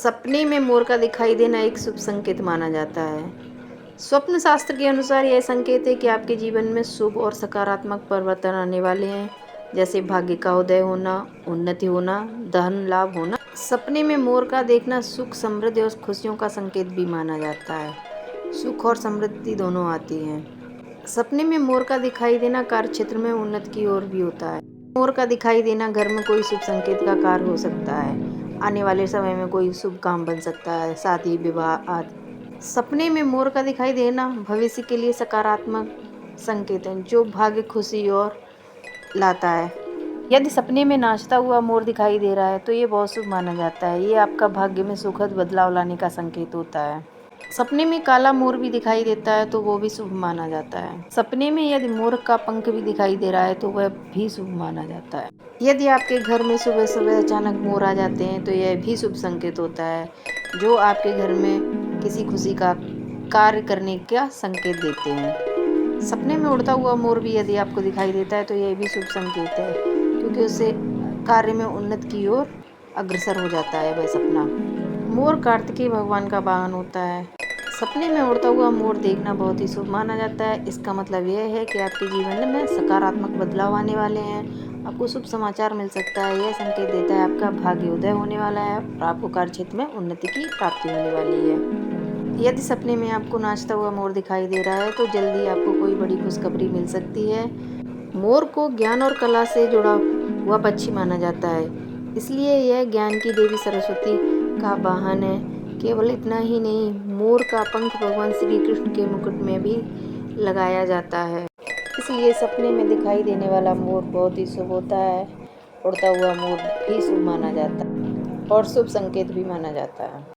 सपने में मोर का दिखाई देना एक शुभ संकेत माना जाता है। स्वप्न शास्त्र के अनुसार यह संकेत है कि आपके जीवन में शुभ और सकारात्मक परिवर्तन आने वाले हैं, जैसे भाग्य का उदय होना, उन्नति होना, धन लाभ होना। सपने में मोर का देखना सुख, समृद्धि और खुशियों का संकेत भी माना जाता है। सुख और समृद्धि दोनों आती हैं। सपने में मोर का दिखाई देना कार्य क्षेत्र में उन्नति की ओर भी होता है। मोर का दिखाई देना घर में कोई शुभ संकेत का कार्य हो सकता है। आने वाले समय में कोई शुभ काम बन सकता है, शादी विवाह आदि। सपने में मोर का दिखाई देना भविष्य के लिए सकारात्मक संकेत है, जो भाग्य, खुशी और लाता है। यदि सपने में नाचता हुआ मोर दिखाई दे रहा है तो ये बहुत शुभ माना जाता है। ये आपका भाग्य में सुखद बदलाव लाने का संकेत होता है। सपने में काला मोर भी दिखाई देता है तो वो भी शुभ माना जाता है। सपने में यदि मोर का पंख भी दिखाई दे रहा है तो वह भी शुभ माना जाता है। यदि आपके घर में सुबह सुबह अचानक मोर आ जाते हैं तो यह भी शुभ संकेत होता है, जो आपके घर में किसी खुशी का कार्य करने का संकेत देते हैं। सपने में उड़ता हुआ मोर भी यदि आपको दिखाई देता है तो यह भी शुभ संकेत है, क्योंकि उससे कार्य में उन्नति की ओर अग्रसर हो जाता है वह सपना। मोर कार्तिकेय भगवान का वाहन होता है। सपने में उड़ता हुआ मोर देखना बहुत ही शुभ माना जाता है। इसका मतलब यह है कि आपके जीवन में सकारात्मक बदलाव आने वाले हैं, आपको शुभ समाचार मिल सकता है। यह संकेत देता है आपका भाग्य उदय होने वाला है और आपको कार्य क्षेत्र में उन्नति की प्राप्ति होने वाली है। यदि सपने में आपको नाचता हुआ मोर दिखाई दे रहा है तो जल्दी आपको कोई बड़ी खुशखबरी मिल सकती है। मोर को ज्ञान और कला से जुड़ा हुआ पक्षी माना जाता है, इसलिए यह ज्ञान की देवी सरस्वती का वाहन है। केवल इतना ही नहीं, मोर का पंख भगवान श्री कृष्ण के मुकुट में भी लगाया जाता है, इसलिए सपने में दिखाई देने वाला मोर बहुत ही शुभ होता है। उड़ता हुआ मोर भी शुभ माना जाता है और शुभ संकेत भी माना जाता है।